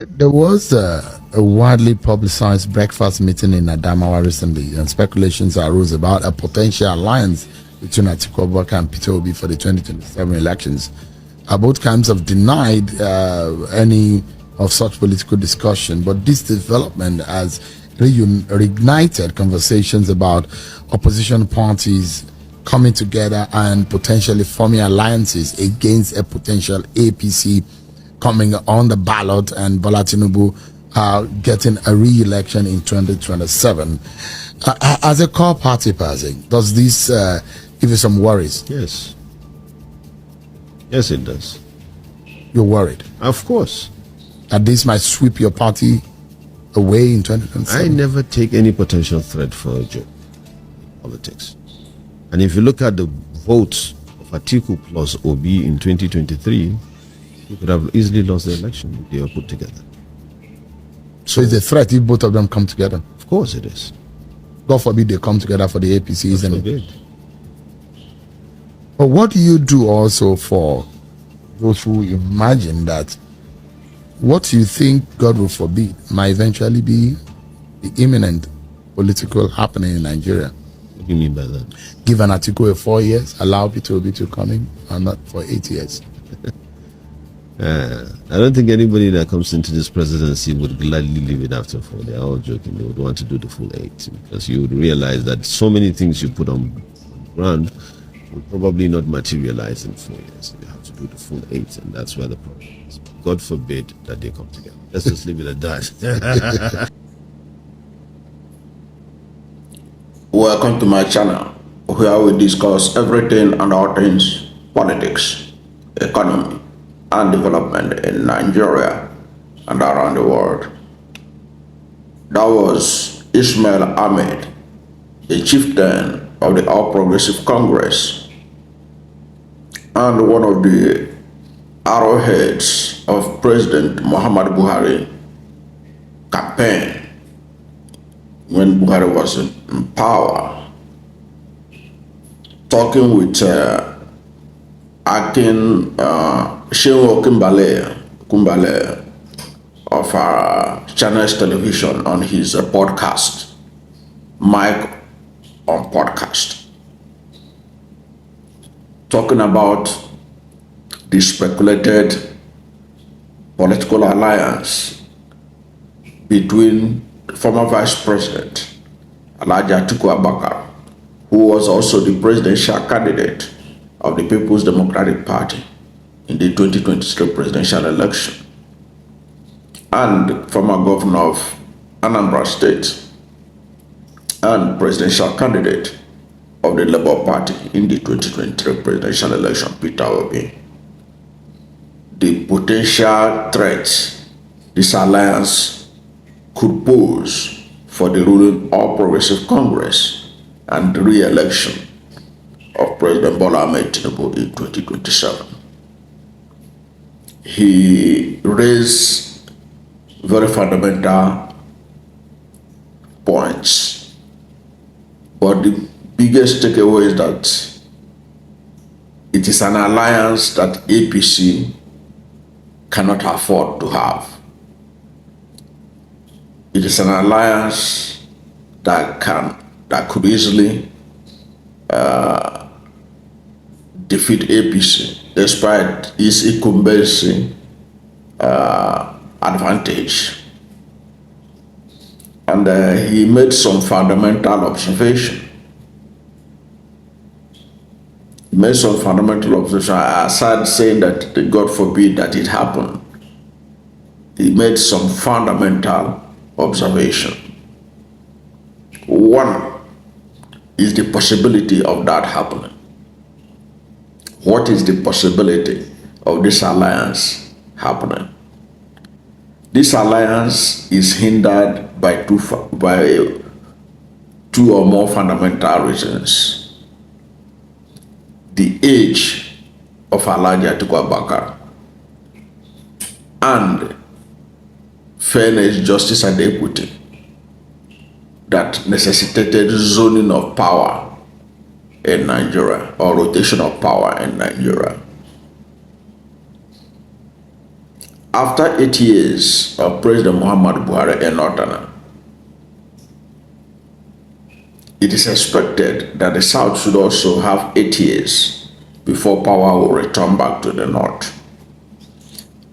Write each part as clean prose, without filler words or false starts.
There was a widely publicized breakfast meeting in Adamawa recently, and speculations arose about a potential alliance between Atiku Abubakar and Peter Obi for the 2027 elections. Both camps have denied any of such political discussion, but this development has reignited conversations about opposition parties coming together and potentially forming alliances against a potential APC coming on the ballot, and Bola Tinubu getting a re-election in 2027. As a core party person, does this give you some worries? Yes. Yes, it does. You're worried? Of course. That this might sweep your party away in 2027? I never take any potential threat for a joke politics. And if you look at the votes of Atiku plus Obi in 2023, you could have easily lost the election if they were put together. So it's a threat if both of them come together? Of course it is. God forbid they come together for the APC, isn't it? But what do you do also for those who imagine that what you think God will forbid might eventually be the imminent political happening in Nigeria? What do you mean by that? Give an Atiku 4 years, allow Peter Obi to come in, and not for 8 years. I don't think anybody that comes into this presidency would gladly leave it after 4. They're all joking. They would want to do the full 8 because you would realize that so many things you put on ground will probably not materialize in 4 years. You have to do the full 8, and that's where the problem is. God forbid that they come together. Let's just leave it at that. Welcome to my channel, where we discuss everything and all things politics, economy, and development in Nigeria and around the world. That was Ismael Ahmed, the chieftain of the All Progressive Congress and one of the arrowheads of President Muhammad Buhari campaign when Buhari was in power, talking with acting Shewo Kumbale of Channels Television on his podcast, Mike on Podcast, talking about the speculated political alliance between former Vice President Alhaji Atiku Abubakar, who was also the presidential candidate of the People's Democratic Party in the 2023 presidential election, and former governor of Anambra State and presidential candidate of the Labour Party in the 2023 presidential election, Peter Obi. The potential threats this alliance could pose for the ruling All Progressive Congress and the re-election of President Bola Ahmed Tinubu in 2027. He raised very fundamental points, but the biggest takeaway is that it is an alliance that APC cannot afford to have. It is an alliance that could easily defeat APC despite its incumbency advantage. And he made some fundamental observation. Aside saying that God forbid that it happened, he made some fundamental observation. One is the possibility of that happening. What is the possibility of this alliance happening? This alliance is hindered by two or more fundamental reasons. The age of Alhaji Atiku Abubakar and fairness, justice, and equity that necessitated zoning of power in Nigeria, or rotation of power in Nigeria. after 8 years of President Muhammad Buhari in Northern, it is expected that the South should also have 8 years before power will return back to the North.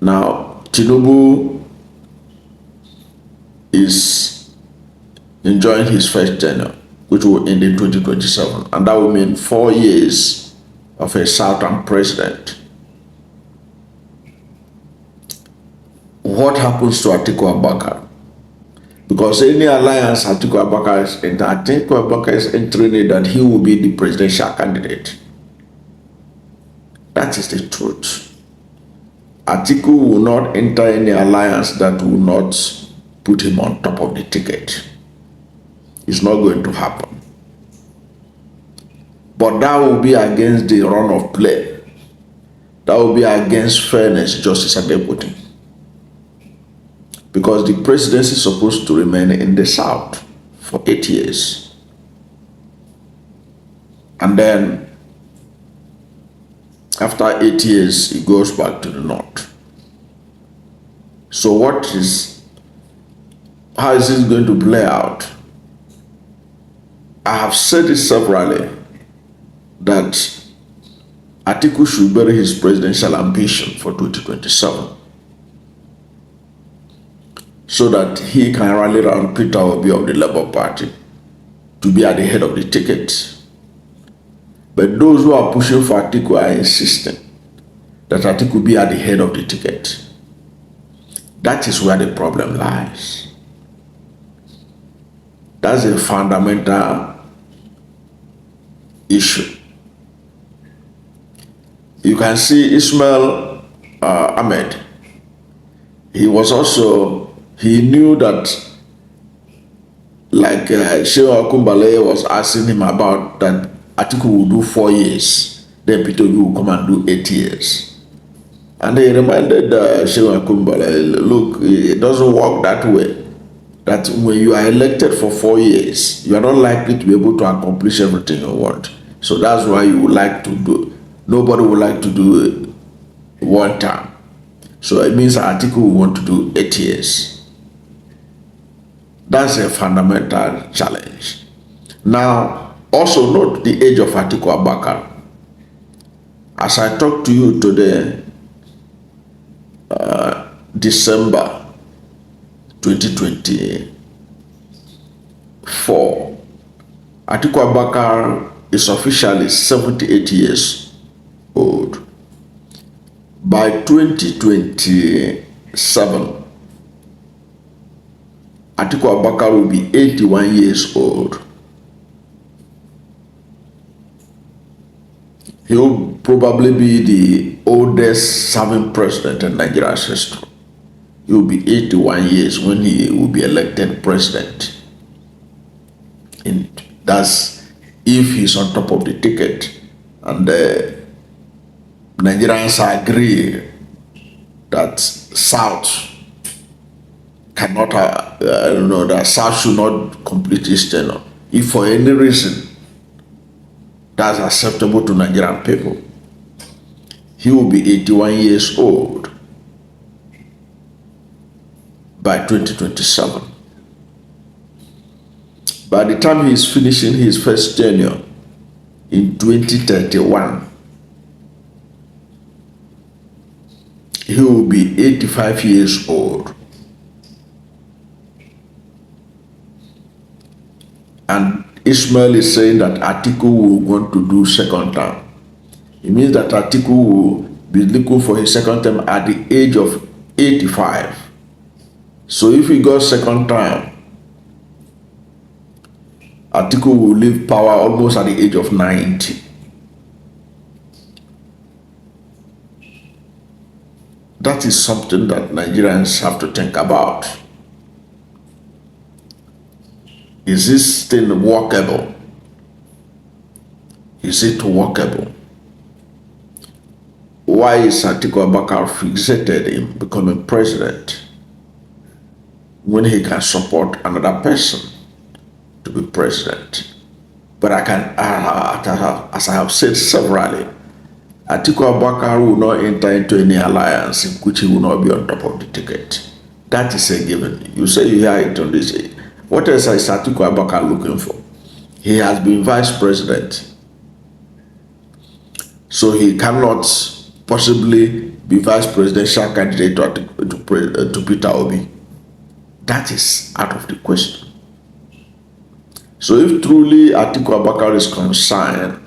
Now, Tinubu is enjoying his first tenure, which will end in 2027, and that will mean 4 years of a Southern president. What happens to Atiku Abubakar? Because any alliance Atiku Abubakar is entering, Atiku Abubakar is entering it that he will be the presidential candidate. That is the truth. Atiku will not enter any alliance that will not put him on top of the ticket. It's not going to happen. But that will be against the run of play. That will be against fairness, justice, and equity. Because the presidency is supposed to remain in the South for 8 years. And then, after 8 years, it goes back to the North. So how is this going to play out? I have said it severally that Atiku should bury his presidential ambition for 2027 so that he can rally around Peter Obi of the Labour Party to be at the head of the ticket. But those who are pushing for Atiku are insisting that Atiku be at the head of the ticket. That is where the problem lies. That's a fundamental issue. You can see Ismael Ahmed. He knew that, like Shehu Akumbale was asking him about that Atiku will do 4 years, then Peter Obi will come and do 8 years. And he reminded Shehu Akumbale, look, it doesn't work that way. That when you are elected for 4 years, you are not likely to be able to accomplish everything you want. So that's why you would like to do, nobody would like to do one term. So it means Atiku will want to do 8 years. That's a fundamental challenge. Now, also note the age of Atiku Abubakar. As I talk to you today, December 2024, Atiku Abubakar is officially 78 years old. By 2027, Atiku Abubakar will be 81 years old. He will probably be the oldest serving president in Nigeria's history. He will be 81 years when he will be elected president. And that's if he's on top of the ticket and the Nigerians agree that South cannot, that South should not complete his tenure. If for any reason that's acceptable to Nigerian people, he will be 81 years old by 2027. By the time he is finishing his first tenure in 2031, he will be 85 years old. And Ismail is saying that Atiku will want to do second term. It means that Atiku will be looking for his second term at the age of 85. So if he got second term, Atiku will leave power almost at the age of 90. That is something that Nigerians have to think about. Is this thing workable? Is it workable? Why is Atiku Abubakar fixated in becoming president when he can support another person to be president? But as I have said severally, Atiku Abubakar will not enter into any alliance in which he will not be on top of the ticket. That is a given. You say you hear it on this. What else is Atiku Abubakar looking for? He has been vice president, so he cannot possibly be vice presidential candidate to Peter Obi. That is out of the question. So if truly Atiku Abubakar is concerned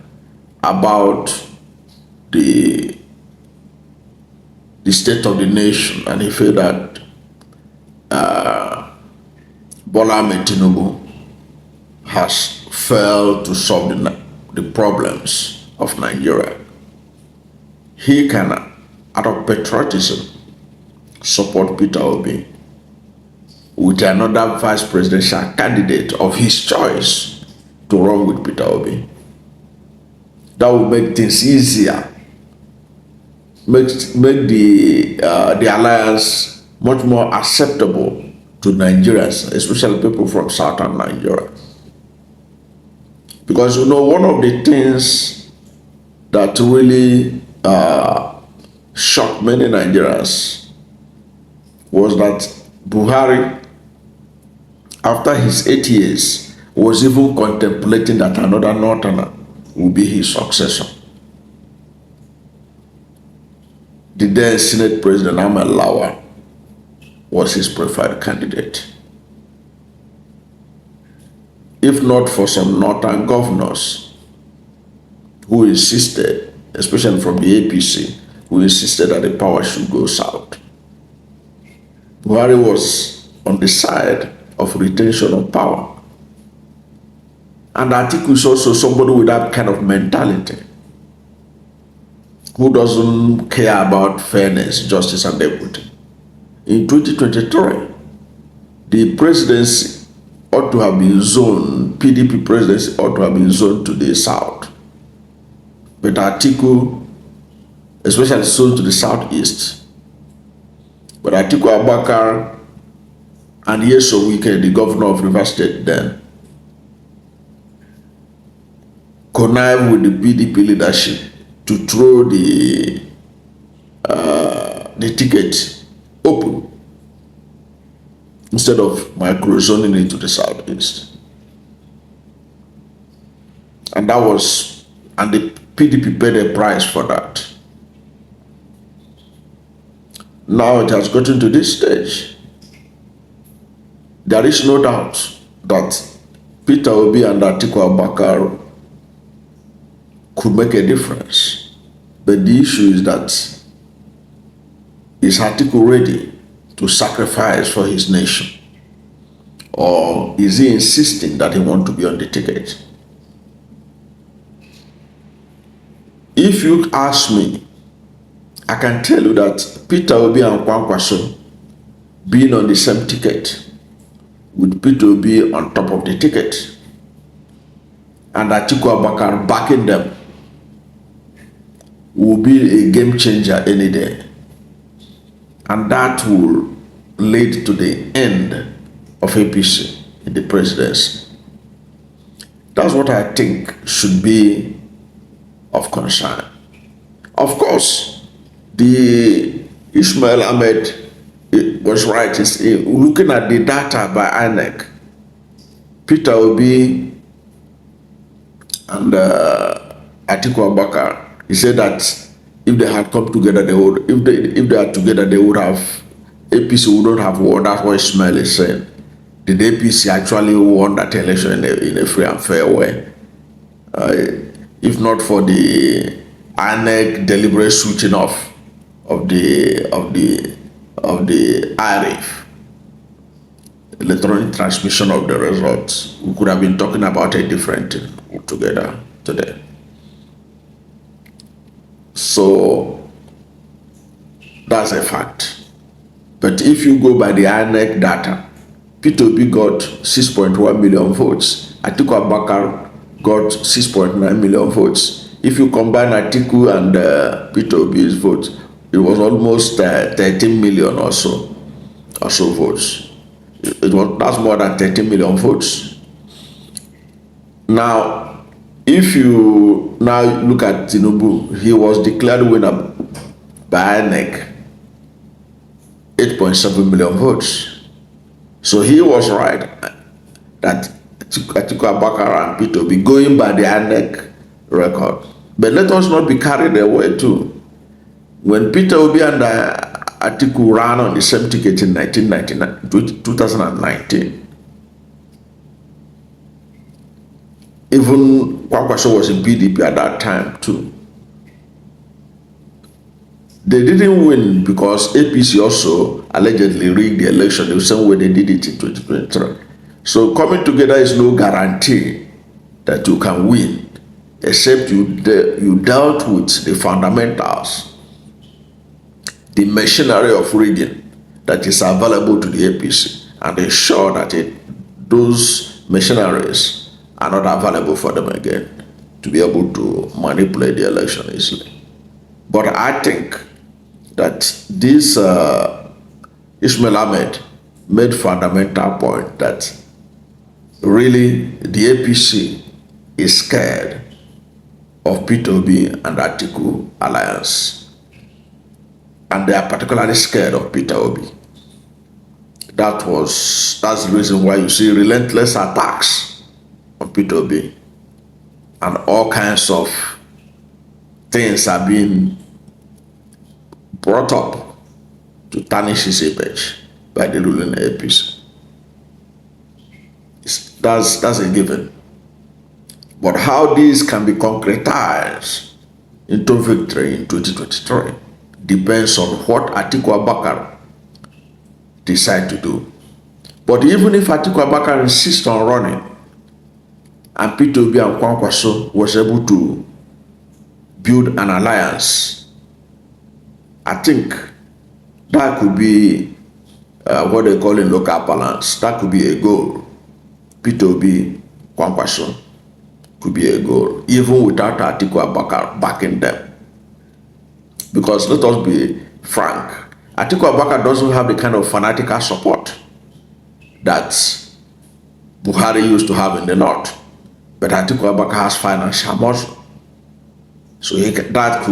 about the state of the nation, and he feel that Bola Ahmed Tinubu has failed to solve the problems of Nigeria, he can, out of patriotism, support Peter Obi with another vice presidential candidate of his choice to run with Peter Obi. That will make things easier, make the alliance much more acceptable to Nigerians, especially people from southern Nigeria. Because one of the things that really shocked many Nigerians was that Buhari, after his 8 years, was even contemplating that another northerner will be his successor. The then Senate President Ismael Ahmed was his preferred candidate. If not for some northern governors who insisted, especially from the APC, who insisted that the power should go south, Buhari was on the side of retention of power. And Atiku is also somebody with that kind of mentality, who doesn't care about fairness, justice, and equity. In 2023, the presidency ought to have been zoned, PDP presidency ought to have been zoned to the south. But Atiku, especially zoned to the southeast. But Atiku Abubakar and Yeso Wike, the governor of Rivers State then, connive with the PDP leadership to throw the ticket open instead of micro-zoning it to the southeast. And the PDP paid a price for that. Now it has gotten to this stage. There is no doubt that Peter Obi and Atiku Abubakar could make a difference. But the issue is that, is Atiku ready to sacrifice for his nation? Or is he insisting that he wants to be on the ticket? If you ask me, I can tell you that Peter Obi and Kwankwaso being on the same ticket, with Peter Obi on top of the ticket, and Atiku Abubakar backing them, will be a game changer any day. And that will lead to the end of APC in the presidency. That's what I think should be of concern. Of course, the Ismael Ahmed was right. Looking at the data by INEC, Peter Obi and Atiku Abubakar, he said that if they had come together, if they are together, they would have, APC wouldn't have won. That's what Ismail is saying. Did APC actually won that election in a free and fair way? If not for the INEC deliberate switching off of the IRIF, electronic transmission of the results, we could have been talking about a different thing together today. So that's a fact. But if you go by the INEC data, Peter Obi got 6.1 million votes. Atiku Abubakar got 6.9 million votes. If you combine Atiku and Peter Obi's votes, it was almost 13 million or so votes. That's more than 13 million votes. Now, if you now look at Tinubu, he was declared winner by INEC, 8.7 million votes. So he was right that Atiku Abubakar and Peter Obi going by the INEC record. But let us not be carried away too. When Peter Obi and Atiku ran on the same ticket in 2019, even Kwankwaso was in PDP at that time too. They didn't win because APC also allegedly rigged the election the same way they did it in 2023. So coming together is no guarantee that you can win, except you dealt with the fundamentals, the machinery of rigging that is available to the APC, and ensure that those machineries are not available for them again to be able to manipulate the election easily. But I think that this Ismael Ahmed made fundamental point that really the APC is scared of Peter Obi and Atiku alliance, and they are particularly scared of Peter Obi. That's the reason why you see relentless attacks on Peter Obi, and all kinds of things are being brought up to tarnish his image by the ruling APC. That's a given. But how this can be concretized into victory in 2023 depends on what Atiku Abubakar decide to do. But even if Atiku Abubakar insists on running, and Peter Obi and Kwankwaso was able to build an alliance, I think that could be what they call in local balance. That could be a goal. Peter Obi, Kwankwaso could be a goal, even without Atiku Abubakar backing them. Because let us be frank, Atiku Abubakar doesn't have the kind of fanatical support that Buhari used to have in the north. But Atiku Abubakar has financial muscle, so that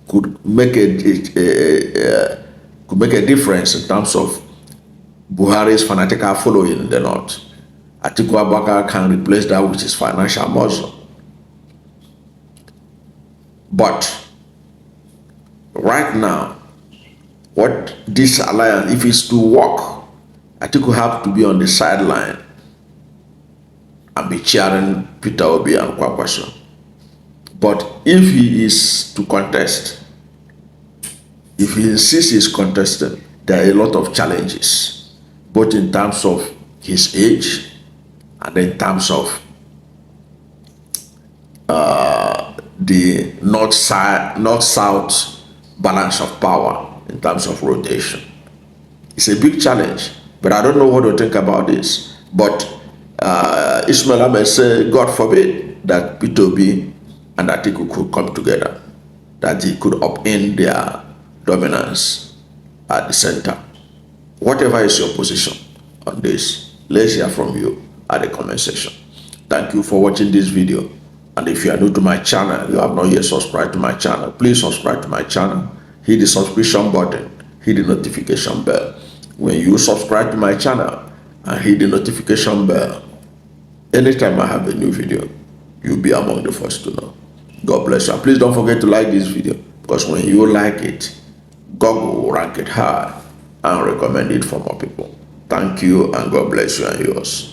could make a difference in terms of Buhari's fanatical following in the north. Atiku Abubakar can replace that with his financial muscle. But right now, what this alliance, if it's to work, Atiku have to be on the sideline and be cheering Peter Obi and Kwankwaso. But if he is to contest, if he insists he's contesting, there are a lot of challenges, both in terms of his age and in terms of the north-south balance of power in terms of rotation. It's a big challenge, but I don't know what to think about this. But Ismael Ahmed said, God forbid that Peter Obi and Atiku could come together, that he could upend their dominance at the center. Whatever is your position on this, let's hear from you at the comment section. Thank you for watching this video. And if you are new to my channel, you have not yet subscribed to my channel, please subscribe to my channel. Hit the subscription button, hit the notification bell. When you subscribe to my channel and hit the notification bell, anytime I have a new video, you'll be among the first to know. God bless you. And please don't forget to like this video, because when you like it, Google will rank it high and recommend it for more people. Thank you, and God bless you and yours.